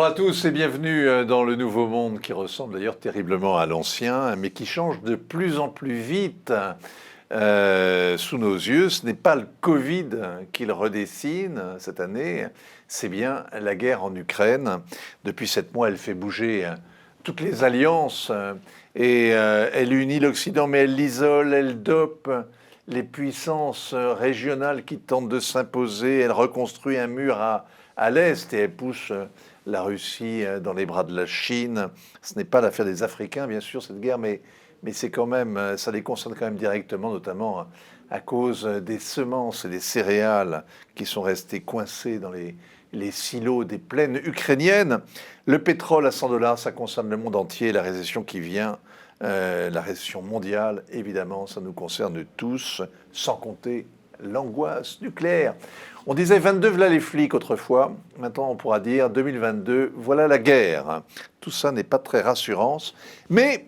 Bonjour à tous et bienvenue dans le nouveau monde qui ressemble d'ailleurs terriblement à l'ancien, mais qui change de plus en plus vite sous nos yeux. Ce n'est pas le Covid qui le redessine cette année, c'est bien la guerre en Ukraine. Depuis 7 mois, elle fait bouger toutes les alliances et elle unit l'Occident, mais elle l'isole, elle dope les puissances régionales qui tentent de s'imposer. Elle reconstruit un mur à l'Est et elle pousse la Russie dans les bras de la Chine. Ce n'est pas l'affaire des Africains, bien sûr, cette guerre, mais c'est quand même, ça les concerne quand même directement, notamment à cause des semences et des céréales qui sont restées coincées dans les silos des plaines ukrainiennes. Le pétrole à 100 $, ça concerne le monde entier. La récession qui vient, la récession mondiale, évidemment, ça nous concerne tous, sans compter l'angoisse nucléaire. On disait 22, voilà les flics autrefois. Maintenant, on pourra dire 2022, voilà la guerre. Tout ça n'est pas très rassurant. Mais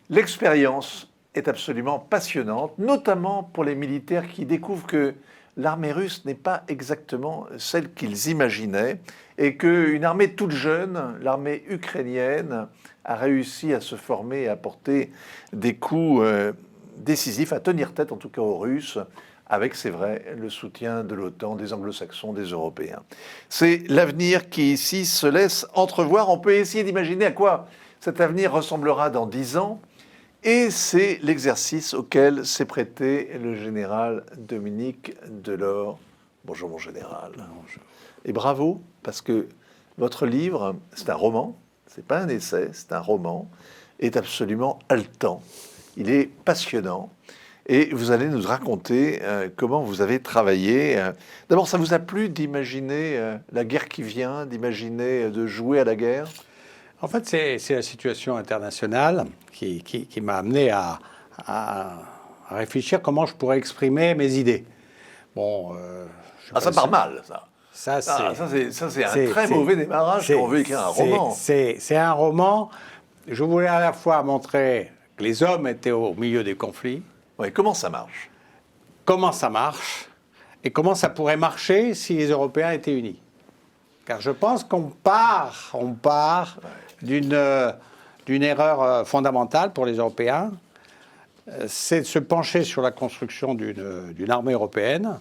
l'expérience est absolument passionnante, notamment pour les militaires qui découvrent que l'armée russe n'est pas exactement celle qu'ils imaginaient et qu'une armée toute jeune, l'armée ukrainienne, a réussi à se former et à porter des coups décisifs, à tenir tête en tout cas aux Russes, avec, c'est vrai, le soutien de l'OTAN, des Anglo-Saxons, des Européens. C'est l'avenir qui, ici, se laisse entrevoir. On peut essayer d'imaginer à quoi cet avenir ressemblera dans 10 ans. Et c'est l'exercice auquel s'est prêté le général Dominique Delord. Bonjour, mon général. Bonjour. Et bravo, parce que votre livre, c'est un roman, c'est pas un essai, c'est un roman, est absolument haletant. Il est passionnant. Et vous allez nous raconter comment vous avez travaillé. D'abord, ça vous a plu d'imaginer la guerre qui vient, d'imaginer de jouer à la guerre? En fait, c'est la situation internationale qui m'a amené à réfléchir comment je pourrais exprimer mes idées. Bon, ça part mal, ça. Ça, c'est un très mauvais démarrage quand on veut écrire un roman. C'est un roman. Je voulais à la fois montrer que les hommes étaient au milieu des conflits. Oui, comment ça marche? Comment ça marche et comment ça pourrait marcher si les Européens étaient unis. Car je pense qu'on part d'une erreur fondamentale pour les Européens, c'est de se pencher sur la construction d'une armée européenne,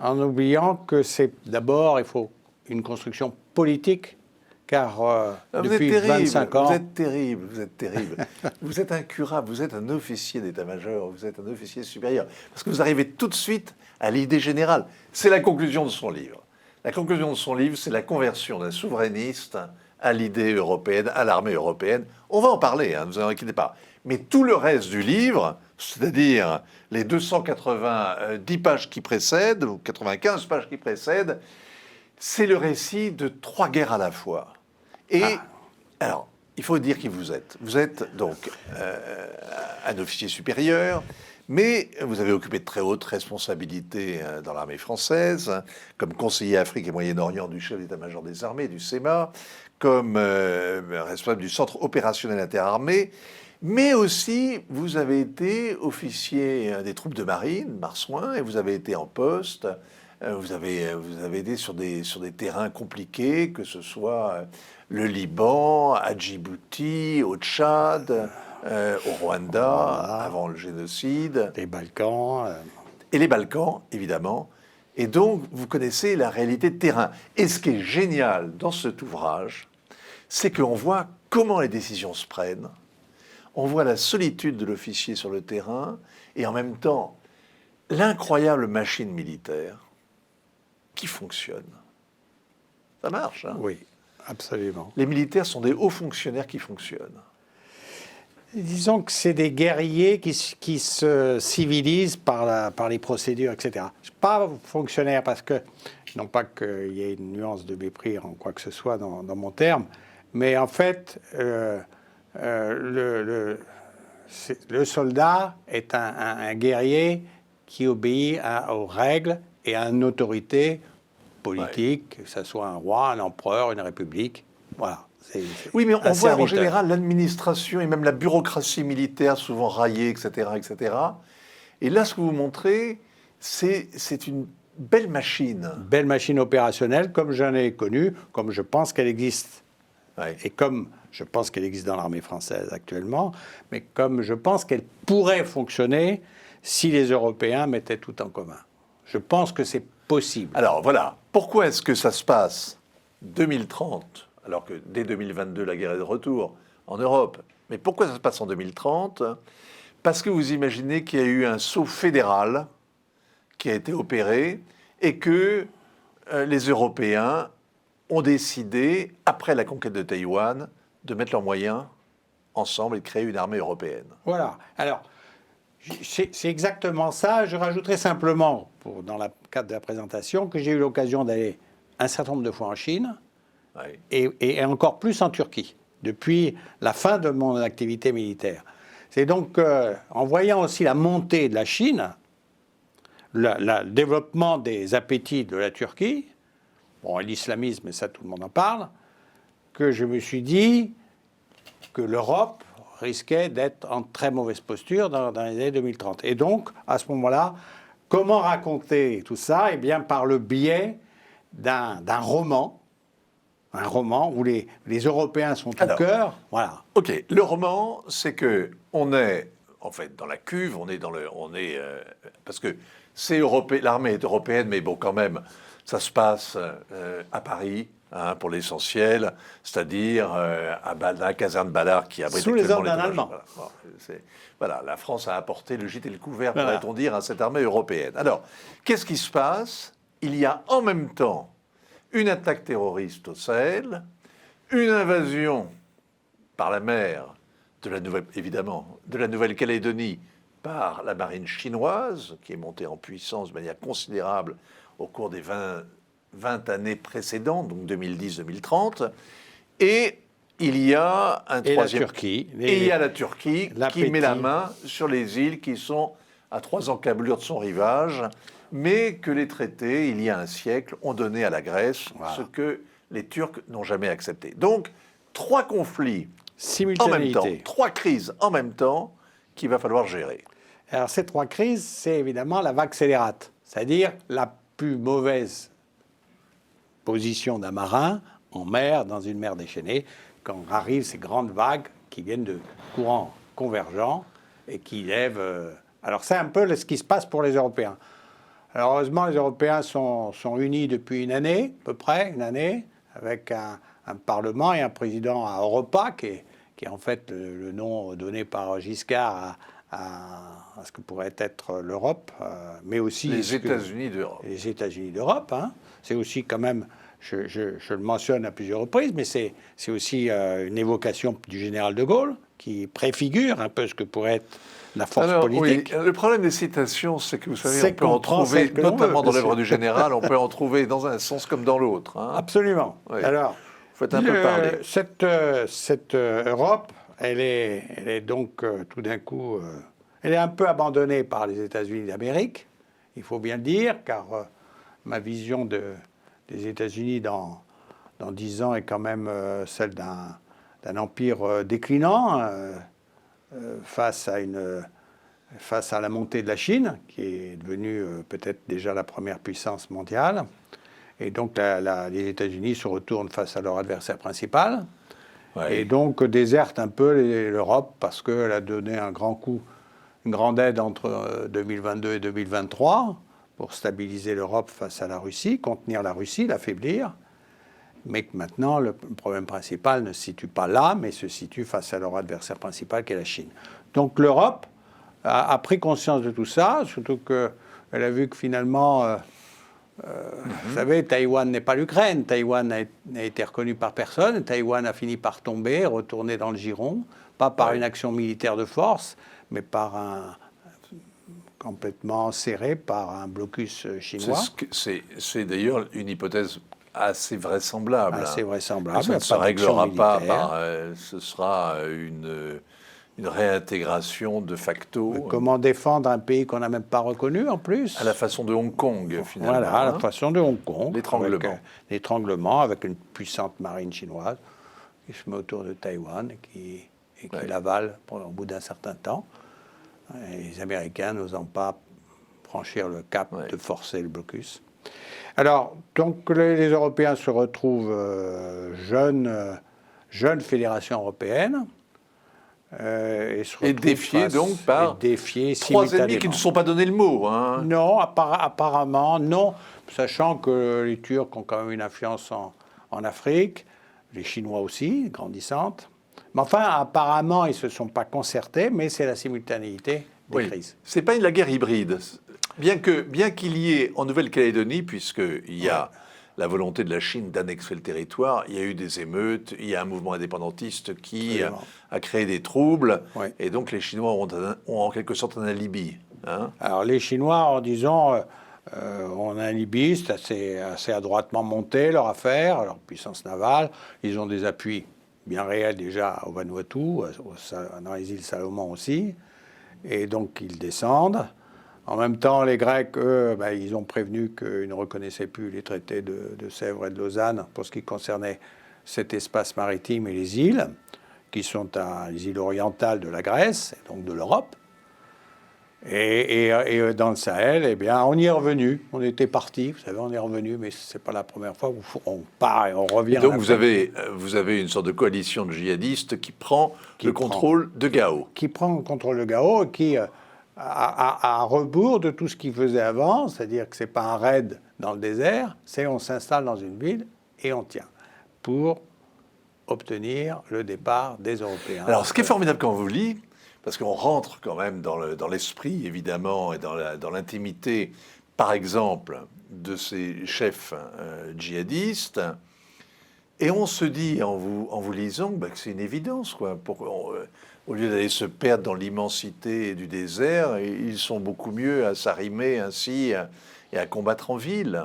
en oubliant que c'est d'abord, il faut une construction politique, car depuis 25 ans... Vous êtes terrible. Vous êtes incurable, vous êtes un officier d'état-major, vous êtes un officier supérieur, parce que vous arrivez tout de suite à l'idée générale. C'est la conclusion de son livre. La conclusion de son livre, c'est la conversion d'un souverainiste à l'idée européenne, à l'armée européenne. On va en parler, ne vous en inquiétez pas. Mais tout le reste du livre, c'est-à-dire les 290 pages qui précèdent, ou 95 pages qui précèdent, c'est le récit de 3 guerres à la fois. Et alors, il faut dire qui vous êtes. Vous êtes donc un officier supérieur, mais vous avez occupé de très hautes responsabilités dans l'armée française, comme conseiller Afrique et Moyen-Orient du chef d'état-major des armées, du SEMA, comme responsable du centre opérationnel interarmé, mais aussi vous avez été officier des troupes de marine, marsouin, et vous avez été en poste. Vous avez été sur des terrains compliqués, que ce soit le Liban, à Djibouti, au Tchad, au Rwanda, avant le génocide. Les Balkans. Et les Balkans, évidemment. Et donc, vous connaissez la réalité de terrain. Et ce qui est génial dans cet ouvrage, c'est qu'on voit comment les décisions se prennent, on voit la solitude de l'officier sur le terrain, et en même temps, l'incroyable machine militaire qui fonctionne. Ça marche, hein? Oui, absolument. Les militaires sont des hauts fonctionnaires qui fonctionnent. Disons que c'est des guerriers qui se civilisent par les procédures, etc. Je ne suis pas fonctionnaire parce que, non pas qu'il y ait une nuance de mépris en quoi que ce soit dans mon terme, mais en fait, le soldat est un guerrier qui obéit aux règles et à une autorité politique, que ce soit un roi, un empereur, une république. Voilà. Oui, mais on voit en général l'administration et même la bureaucratie militaire souvent raillée, etc., etc. Et là, ce que vous montrez, c'est une belle machine. Belle machine opérationnelle, comme j'en ai connue, comme je pense qu'elle existe. Ouais. Et comme je pense qu'elle existe dans l'armée française actuellement, mais comme je pense qu'elle pourrait fonctionner si les Européens mettaient tout en commun. Je pense que c'est possible. Alors voilà, pourquoi est-ce que ça se passe 2030, alors que dès 2022, la guerre est de retour en Europe? Mais pourquoi ça se passe en 2030? Parce que vous imaginez qu'il y a eu un saut fédéral qui a été opéré et que les Européens ont décidé, après la conquête de Taïwan, de mettre leurs moyens ensemble et de créer une armée européenne. Voilà. Alors, c'est exactement ça. Je rajouterai simplement, dans le cadre de la présentation, que j'ai eu l'occasion d'aller un certain nombre de fois en Chine Ouais. et encore plus en Turquie, depuis la fin de mon activité militaire. C'est donc en voyant aussi la montée de la Chine, le développement des appétits de la Turquie, bon, l'islamisme, ça tout le monde en parle, que je me suis dit que l'Europe risquait d'être en très mauvaise posture dans les années 2030. Et donc, à ce moment-là, comment raconter tout ça? Eh bien, par le biais d'un roman, un roman où les Européens sont au cœur. Voilà. Ok, le roman, c'est que on est en fait dans la cuve, parce que c'est l'armée est européenne, mais bon, quand même, ça se passe à Paris. Hein, pour l'essentiel, c'est-à-dire à la caserne Ballard qui abrite sous les ordres d'un tomages. Allemand. Voilà, la France a apporté le gîte et le couvert, pourrait-on dire, à cette armée européenne. Alors, qu'est-ce qui se passe? Il y a en même temps une attaque terroriste au Sahel, une invasion par la mer de la Nouvelle-Calédonie par la marine chinoise, qui est montée en puissance de manière considérable au cours des 20 années précédentes, donc 2010-2030, et il y a un troisième... Et il y a la Turquie qui met la main sur les îles qui sont à 3 encablures de son rivage, mais que les traités, il y a un siècle, ont donné à la Grèce, ce que les Turcs n'ont jamais accepté. Donc, 3 conflits en même temps, 3 crises en même temps qu'il va falloir gérer. Alors, ces 3 crises, c'est évidemment la vague scélérate, c'est-à-dire la plus mauvaise position d'un marin en mer, dans une mer déchaînée, quand arrivent ces grandes vagues qui viennent de courants convergents et qui lèvent... Alors c'est un peu ce qui se passe pour les Européens. Alors heureusement, les Européens sont unis depuis une année, à peu près, une année, avec un Parlement et un président à Europa, qui est en fait le nom donné par Giscard à ce que pourrait être l'Europe, mais aussi... Les États-Unis d'Europe. Les États-Unis d'Europe, hein. C'est aussi quand même, je le mentionne à plusieurs reprises, mais c'est aussi une évocation du général de Gaulle, qui préfigure un peu ce que pourrait être la force politique. Oui, le problème des citations, c'est que vous savez, on peut en trouver, notamment dans l'œuvre du général, on peut en trouver dans un sens comme dans l'autre. Hein. Absolument. Oui. Alors, faut un peu parler. Cette Europe, elle est donc tout d'un coup, elle est un peu abandonnée par les États-Unis d'Amérique, il faut bien le dire, car ma vision des États-Unis dans 10 ans est quand même celle d'un empire déclinant face à la montée de la Chine, qui est devenue peut-être déjà la première puissance mondiale. Et donc les États-Unis se retournent face à leur adversaire principal. Ouais. Et donc désertent un peu l'Europe parce qu'elle a donné un grand coup, une grande aide entre 2022 et 2023 pour stabiliser l'Europe face à la Russie, contenir la Russie, l'affaiblir. Mais que maintenant, le problème principal ne se situe pas là, mais se situe face à leur adversaire principal, qui est la Chine. Donc l'Europe a pris conscience de tout ça, surtout qu'elle a vu que finalement, vous savez, Taïwan n'est pas l'Ukraine. Taïwan n'a été reconnu par personne. Taïwan a fini par tomber, retourner dans le giron, pas par une action militaire de force, mais par complètement serré par un blocus chinois. C'est d'ailleurs une hypothèse assez vraisemblable. Assez vraisemblable. Ça ne se réglera pas par... ce sera une réintégration de facto. Mais comment défendre un pays qu'on n'a même pas reconnu, en plus? À la façon de Hong Kong, finalement. Voilà, à la façon de Hong Kong. L'étranglement. L'étranglement avec une puissante marine chinoise qui se met autour de Taïwan et qui l'avale au bout d'un certain temps. Et les Américains n'osant pas franchir le cap de forcer le blocus. Alors, donc les Européens se retrouvent jeune fédération européenne et défiés donc par trois ennemis qui ne se sont pas donné le mot. Hein. Non, apparemment, non, sachant que les Turcs ont quand même une influence en Afrique, les Chinois aussi, grandissante. Mais enfin, apparemment, ils ne se sont pas concertés, mais c'est la simultanéité des crises. Ce n'est pas la guerre hybride. Bien qu'il y ait en Nouvelle-Calédonie, puisqu'il y a la volonté de la Chine d'annexer le territoire, il y a eu des émeutes, il y a un mouvement indépendantiste qui a créé des troubles, et donc les Chinois ont en quelque sorte un alibi. Hein. Alors les Chinois, en disant, on a un alibi, c'est assez adroitement monté leur affaire, leur puissance navale, ils ont des appuis bien réels déjà au Vanuatu, dans les îles Salomon aussi, et donc ils descendent. En même temps, les Grecs, eux, ils ont prévenu qu'ils ne reconnaissaient plus les traités de Sèvres et de Lausanne pour ce qui concernait cet espace maritime et les îles, qui sont les îles orientales de la Grèce, et donc de l'Europe. Et dans le Sahel, eh bien, on y est revenu. On était parti, vous savez, on est revenu, mais ce n'est pas la première fois où on part et on revient. Et donc vous avez une sorte de coalition de djihadistes qui prend le contrôle de Gao. Qui prend le contrôle de Gao et qui... à rebours de tout ce qu'ils faisaient avant, c'est-à-dire que ce n'est pas un raid dans le désert, c'est on s'installe dans une ville et on tient pour obtenir le départ des Européens. Alors, ce qui est formidable quand on vous lit, parce qu'on rentre quand même dans l'esprit, évidemment, et dans l'intimité, par exemple, de ces chefs djihadistes, et on se dit, en vous lisant, que c'est une évidence, quoi. Au lieu d'aller se perdre dans l'immensité du désert, ils sont beaucoup mieux à s'arrimer ainsi et à combattre en ville.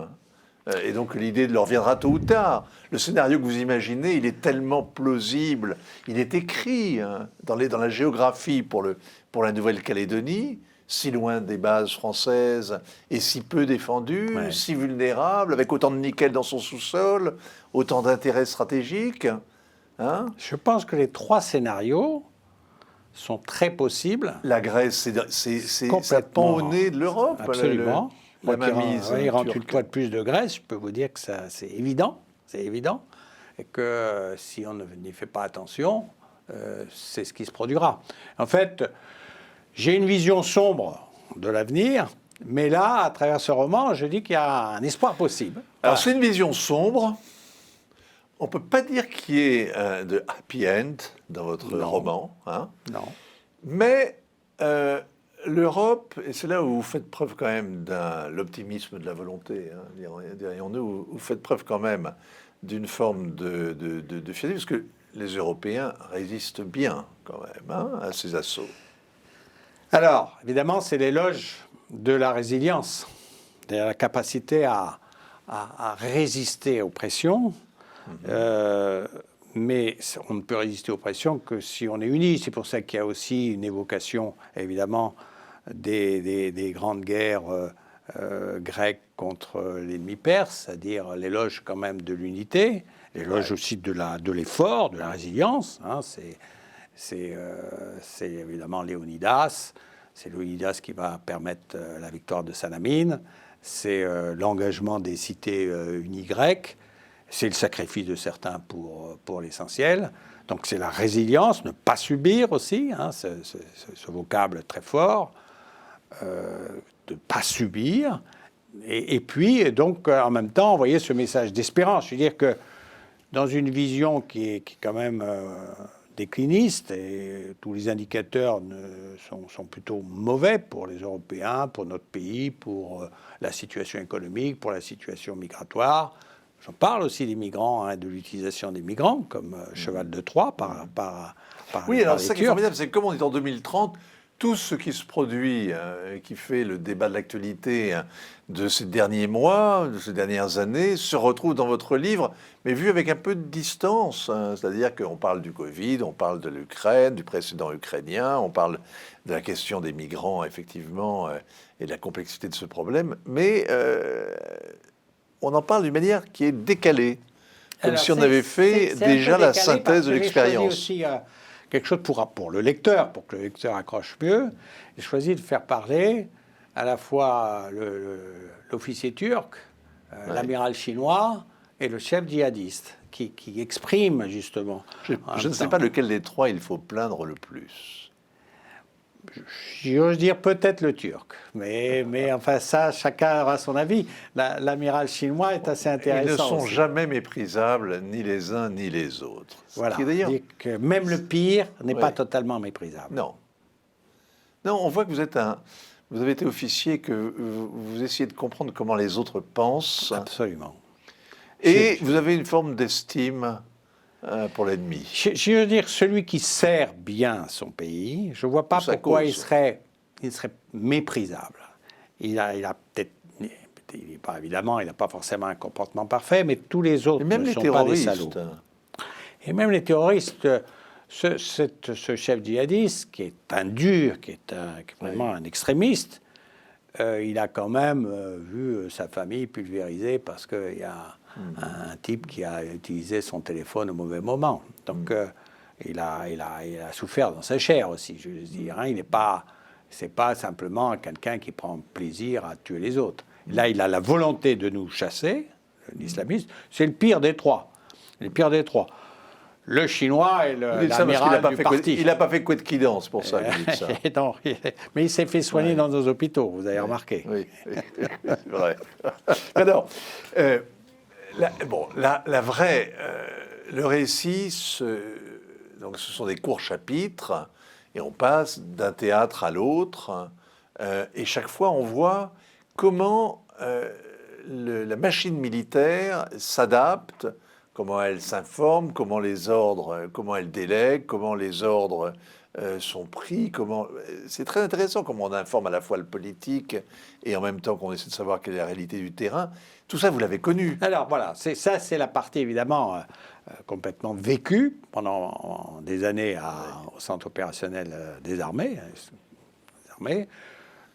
Et donc l'idée leur viendra tôt ou tard. Le scénario que vous imaginez, il est tellement plausible. Il est écrit dans la géographie pour la Nouvelle-Calédonie, si loin des bases françaises et si peu défendue, si vulnérable, avec autant de nickel dans son sous-sol, autant d'intérêts stratégiques. Hein. Je pense que les trois scénarios sont très possibles. La Grèce, ça pend au nez de l'Europe. Absolument. La mainmise. Il rentre une fois de plus de Grèce, je peux vous dire que c'est évident. C'est évident. Et que si on n'y fait pas attention, c'est ce qui se produira. En fait, j'ai une vision sombre de l'avenir, mais là, à travers ce roman, je dis qu'il y a un espoir possible. Alors, c'est une vision sombre. On ne peut pas dire qu'il y ait de happy end dans votre roman. Hein. Non. Mais l'Europe, et c'est là où vous faites preuve quand même de l'optimisme de la volonté, hein, dirions-nous, vous faites preuve quand même d'une forme de fierté, parce que les Européens résistent bien quand même à ces assauts. Alors, évidemment, c'est l'éloge de la résilience, de la capacité à résister aux pressions. Mais on ne peut résister aux pressions que si on est unis. C'est pour ça qu'il y a aussi une évocation, évidemment, des grandes guerres grecques contre l'ennemi perse, c'est-à-dire l'éloge quand même de l'unité, l'éloge aussi de l'effort, de la résilience. Hein, c'est évidemment Léonidas. C'est Léonidas qui va permettre la victoire de Salamine. C'est l'engagement des cités unies grecques. C'est le sacrifice de certains pour l'essentiel. Donc c'est la résilience, ne pas subir aussi, hein, ce vocable très fort, de ne pas subir. Et puis, donc, en même temps, envoyer ce message d'espérance. Je veux dire que dans une vision qui est quand même décliniste, et tous les indicateurs sont plutôt mauvais pour les Européens, pour notre pays, pour la situation économique, pour la situation migratoire. J'en parle aussi des migrants, hein, de l'utilisation des migrants comme cheval de Troie par oui, alors ça qui est formidable, c'est que comme on est en 2030, tout ce qui se produit, qui fait le débat de l'actualité de ces derniers mois, de ces dernières années, se retrouve dans votre livre, mais vu avec un peu de distance. Hein, c'est-à-dire qu'on parle du Covid, on parle de l'Ukraine, du précédent ukrainien, on parle de la question des migrants, effectivement, et de la complexité de ce problème, mais on en parle d'une manière qui est décalée, comme si on avait fait déjà la synthèse de l'expérience. Aussi, quelque chose pour le lecteur, pour que le lecteur accroche mieux. J'ai choisi de faire parler à la fois l'officier turc l'amiral chinois et le chef djihadiste, qui expriment justement. Je ne sais pas lequel des trois il faut plaindre le plus. J'ose dire peut-être le turc, mais enfin ça, chacun aura son avis. L'amiral chinois est assez intéressant. Ils ne sont aussi. jamais méprisables, ni les uns ni les autres. Voilà, Ce qui est d'ailleurs... dire que même le pire n'est Ouais. pas totalement méprisable. Non. Non, on voit que vous avez été officier, que vous essayez de comprendre comment les autres pensent, Absolument. et vous avez une forme d'estime pour l'ennemi. Je veux dire, celui qui sert bien son pays, je ne vois pas Sa pourquoi cause. il serait méprisable. Il a peut-être, évidemment, il n'a pas forcément un comportement parfait, mais tous les autres Et même ne les sont pas des terroristes. salauds. Et même les terroristes, ce chef djihadiste, qui est un dur, qui est vraiment un extrémiste, il a quand même vu sa famille pulvérisée parce qu'il y a un type qui a utilisé son téléphone au mauvais moment. Donc il a souffert dans sa chair aussi, je veux dire. Hein. C'est pas simplement quelqu'un qui prend plaisir à tuer les autres. Là, il a la volonté de nous chasser, l'islamiste. C'est le pire des trois. Le pire des trois. Le chinois et l'amiral du parti. Il n'a pas fait couette qui danse pour ça. Vous dites ça. Non, mais il s'est fait soigner dans nos hôpitaux, vous avez remarqué. Oui, c'est vrai. Alors, la vraie, le récit, donc ce sont des courts chapitres, et on passe d'un théâtre à l'autre, et chaque fois on voit comment la machine militaire s'adapte, comment elle s'informe, comment les ordres, comment elle délègue, comment les ordres sont pris, c'est très intéressant comment on informe à la fois le politique et en même temps qu'on essaie de savoir quelle est la réalité du terrain. Tout ça, vous l'avez connu. Alors voilà, c'est la partie évidemment complètement vécue pendant des années au centre opérationnel des armées.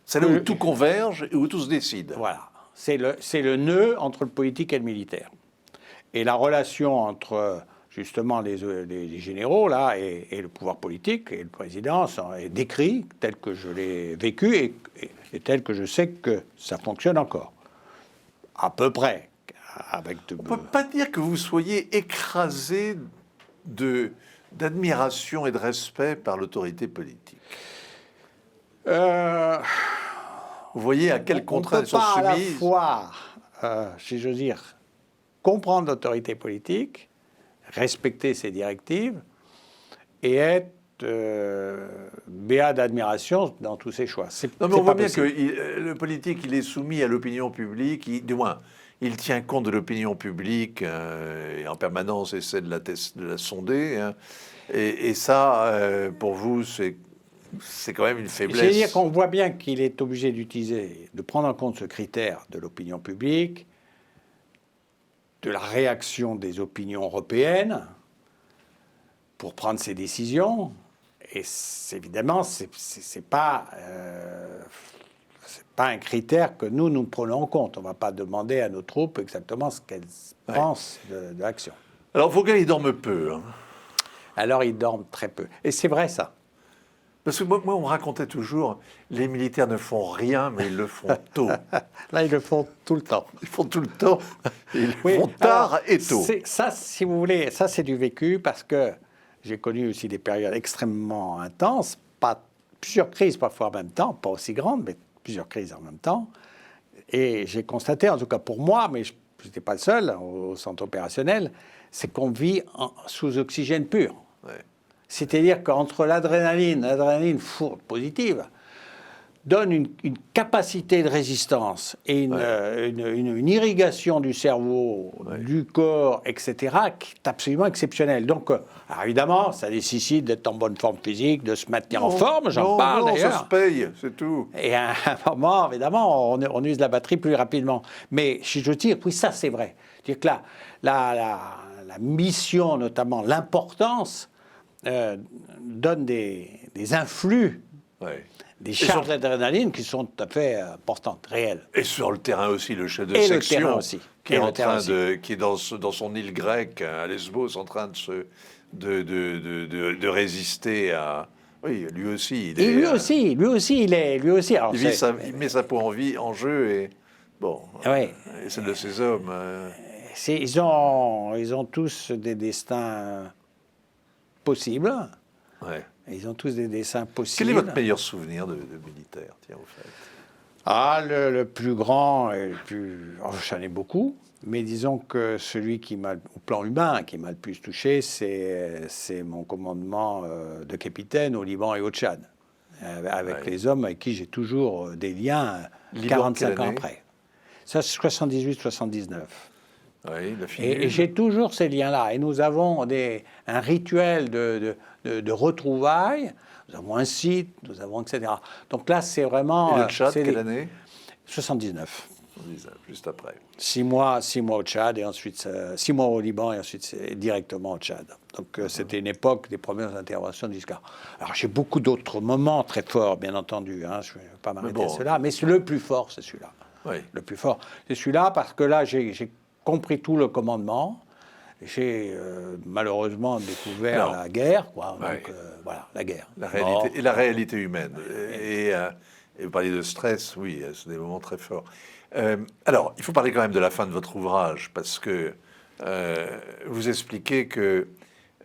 C'est là où tout converge et où tout se décide. Voilà, c'est le nœud entre le politique et le militaire. Et la relation entre justement les généraux là et le pouvoir politique et le président est décrit tel que je l'ai vécu et tel que je sais que ça fonctionne encore. À peu près. On ne peut pas dire que vous soyez écrasé d'admiration et de respect par l'autorité politique. Vous voyez à quelles contraintes elles sont soumises. On peut pas à la fois, si j'ose dire, comprendre l'autorité politique, respecter ses directives et être béat d'admiration dans tous ses choix. Non, mais on voit bien que le politique, il est soumis à l'opinion publique, du moins, il tient compte de l'opinion publique et en permanence essaie de la sonder. Hein, et ça, pour vous, c'est quand même une faiblesse. C'est-à-dire qu'on voit bien qu'il est obligé de prendre en compte ce critère de l'opinion publique, de la réaction des opinions européennes pour prendre ses décisions. Et évidemment, c'est pas un critère que nous prenons en compte. On ne va pas demander à nos troupes exactement ce qu'elles pensent de l'action. Alors, Vogel, il dorme peu. Hein. Alors, ils dorment très peu. Et c'est vrai, ça. Parce que moi, on me racontait toujours, les militaires ne font rien, mais ils le font tôt. Là, ils le font tout le temps. Ils font tout le temps, et ils le font tard et tôt. Ça, si vous voulez, ça, c'est du vécu, parce que j'ai connu aussi des périodes extrêmement intenses, plusieurs crises parfois en même temps, pas aussi grandes, mais plusieurs crises en même temps. Et j'ai constaté, en tout cas pour moi, mais je n'étais pas le seul au centre opérationnel, c'est qu'on vit sous oxygène pur. Ouais. C'est-à-dire qu'entre l'adrénaline forte, positive, donne une capacité de résistance et une irrigation du cerveau, du corps, etc., qui est absolument exceptionnelle. Donc, alors évidemment, ça nécessite d'être en bonne forme physique, de se maintenir en forme, j'en parle d'ailleurs. Ça se paye, c'est tout. Et à un moment, évidemment, on use la batterie plus rapidement. Mais si je tire, oui, ça c'est vrai. C'est-à-dire que la mission, notamment l'importance, donne des influx, des charges d'adrénaline qui sont tout à fait importantes, réelles. Et sur le terrain aussi, le chef de section, qui est dans son île grecque à Lesbos, en train de résister à... Oui, lui aussi. Lui aussi. Alors, il met sa peau en jeu et Bon, Oui. et celle de ces hommes. Ils ont tous des destins possibles. Ouais. Ils ont tous des destins possibles. Quel est votre meilleur souvenir de militaire, tiens, au fait? Ah, le plus grand, et le plus... oh, j'en ai beaucoup, mais disons que celui qui m'a, au plan humain, qui m'a le plus touché, c'est mon commandement de capitaine au Liban et au Tchad, avec les hommes avec qui j'ai toujours des liens Liban, 45 ans quelle année? après. Ça, c'est 78-79. Oui, la Et j'ai toujours ces liens-là. Et nous avons un rituel de retrouvailles. Nous avons un site, nous avons, etc. Donc là, c'est vraiment... Et le Tchad, quelle année? 79. Juste après. 6 mois au Tchad, et ensuite 6 mois au Liban, et ensuite directement au Tchad. Donc c'était une époque des premières interventions du SCAR. Alors j'ai beaucoup d'autres moments très forts, bien entendu. Hein, je ne vais pas m'arrêter à cela. Mais le plus fort, c'est celui-là. Oui. Le plus fort, c'est celui-là parce que là, j'ai compris tout le commandement. J'ai malheureusement découvert la guerre, quoi. Ouais. Donc voilà, la guerre. La réalité, et la réalité humaine. Et vous parliez de stress, oui, c'est des moments très forts. Alors, il faut parler quand même de la fin de votre ouvrage, parce que vous expliquez que,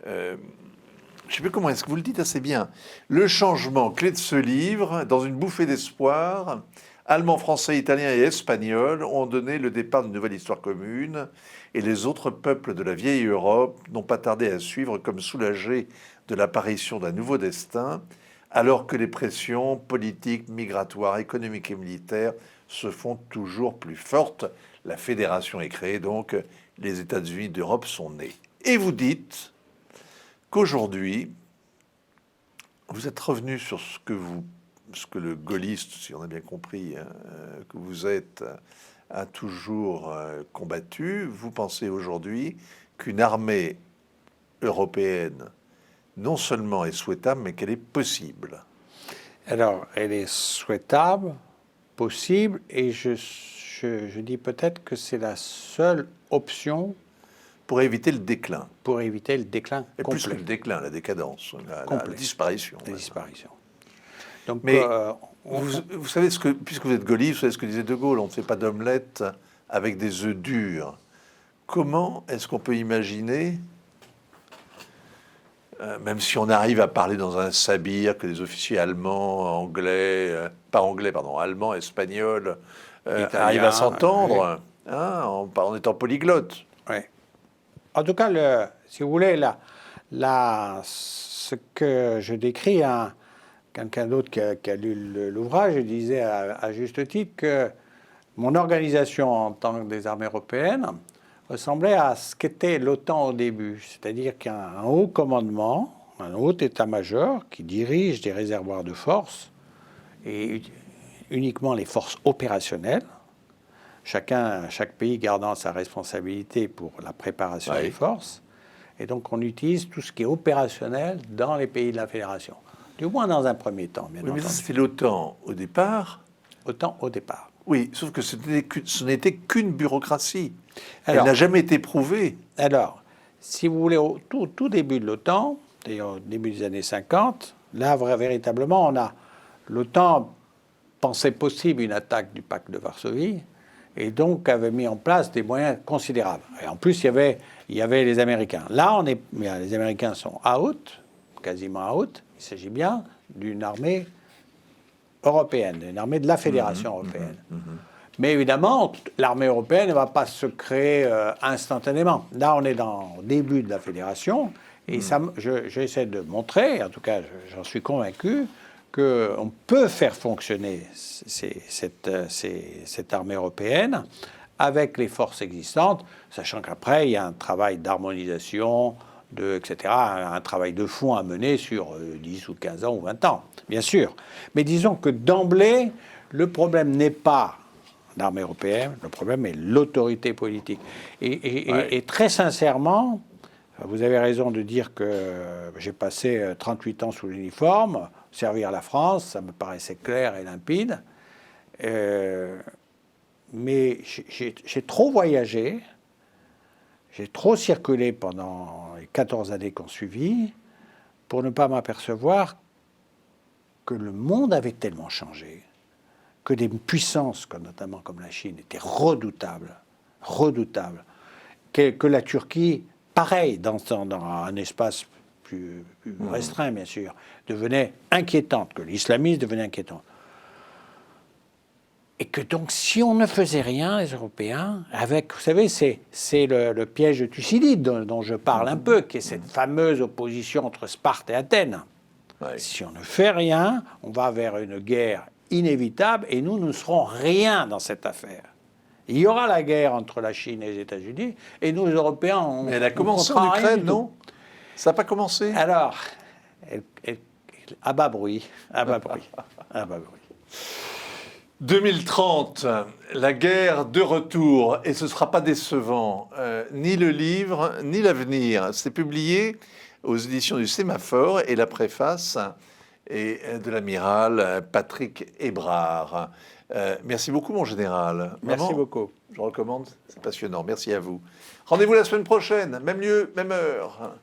je ne sais plus comment est-ce que vous le dites assez bien, le changement clé de ce livre, dans une bouffée d'espoir, Allemands, Français, Italiens et Espagnols ont donné le départ d'une nouvelle histoire commune, et les autres peuples de la vieille Europe n'ont pas tardé à suivre comme soulagés de l'apparition d'un nouveau destin, alors que les pressions politiques, migratoires, économiques et militaires se font toujours plus fortes. La fédération est créée, donc les États-Unis d'Europe sont nés. Et vous dites qu'aujourd'hui, vous êtes revenu sur ce que le gaulliste, si on a bien compris, que vous êtes, a toujours combattu. Vous pensez aujourd'hui qu'une armée européenne non seulement est souhaitable, mais qu'elle est possible. Alors, elle est souhaitable, possible, et je dis peut-être que c'est la seule option pour éviter le déclin. Pour éviter le déclin et complet. plus que le déclin, la décadence, la disparition. La disparition. Donc, mais vous savez ce que, puisque vous êtes gaulliste, vous savez ce que disait De Gaulle, on ne fait pas d'omelette avec des œufs durs. Comment est-ce qu'on peut imaginer, même si on arrive à parler dans un sabir, que les officiers allemands, anglais, allemands, espagnols, arrivent à s'entendre, oui. En étant polyglottes. Oui. En tout cas, si vous voulez, ce que je décris, quelqu'un d'autre qui a lu l'ouvrage, disait à juste titre que mon organisation en tant que des armées européennes ressemblait à ce qu'était l'OTAN au début, c'est-à-dire qu'il y a un haut commandement, un haut état-major qui dirige des réservoirs de forces, et uniquement les forces opérationnelles, chaque pays gardant sa responsabilité pour la préparation des forces, et donc on utilise tout ce qui est opérationnel dans les pays de la Fédération, du moins dans un premier temps, bien entendu. Mais ça, c'était l'OTAN au départ. OTAN au départ. Oui, sauf que ce n'était qu'une bureaucratie. Elle n'a jamais été prouvée. Alors, si vous voulez, au tout début de l'OTAN, au début des années 50, là, véritablement, l'OTAN pensait possible une attaque du pacte de Varsovie, et donc avait mis en place des moyens considérables. Et en plus, il y avait les Américains. Là, les Américains sont out, quasiment out. Il s'agit bien d'une armée européenne, une armée de la Fédération européenne. Mais évidemment, l'armée européenne ne va pas se créer instantanément. Là, on est dans le début de la Fédération, et j'essaie de montrer, en tout cas, j'en suis convaincu, qu'on peut faire fonctionner cette armée européenne avec les forces existantes, sachant qu'après, il y a un travail d'harmonisation, etc., un travail de fond à mener sur 10 ou 15 ans ou 20 ans, bien sûr. Mais disons que d'emblée, le problème n'est pas l'armée européenne, le problème est l'autorité politique. Et très sincèrement, vous avez raison de dire que j'ai passé 38 ans sous l'uniforme, servir la France, ça me paraissait clair et limpide. Mais j'ai trop voyagé, j'ai trop circulé pendant les 14 années qu'on suivit pour ne pas m'apercevoir que le monde avait tellement changé, que des puissances, notamment comme la Chine, étaient redoutables, que la Turquie, pareil, dans un espace plus restreint, bien sûr, devenait inquiétante, que l'islamisme devenait inquiétant. Et que donc, si on ne faisait rien, les Européens, avec, vous savez, c'est le piège de Thucydide dont je parle un peu, qui est cette fameuse opposition entre Sparte et Athènes. Ouais. Si on ne fait rien, on va vers une guerre inévitable et nous ne serons rien dans cette affaire. Il y aura la guerre entre la Chine et les États-Unis et nous, les Européens, on... Mais elle a commencé en Ukraine, non? Ça n'a pas commencé? Alors, à bas bruit. 2030, la guerre de retour, et ce ne sera pas décevant, ni le livre, ni l'avenir. C'est publié aux éditions du Sémaphore, et la préface est de l'amiral Patrick Hébrard. Merci beaucoup, mon général. Merci beaucoup. Je recommande, c'est passionnant. Merci à vous. Rendez-vous la semaine prochaine, même lieu, même heure.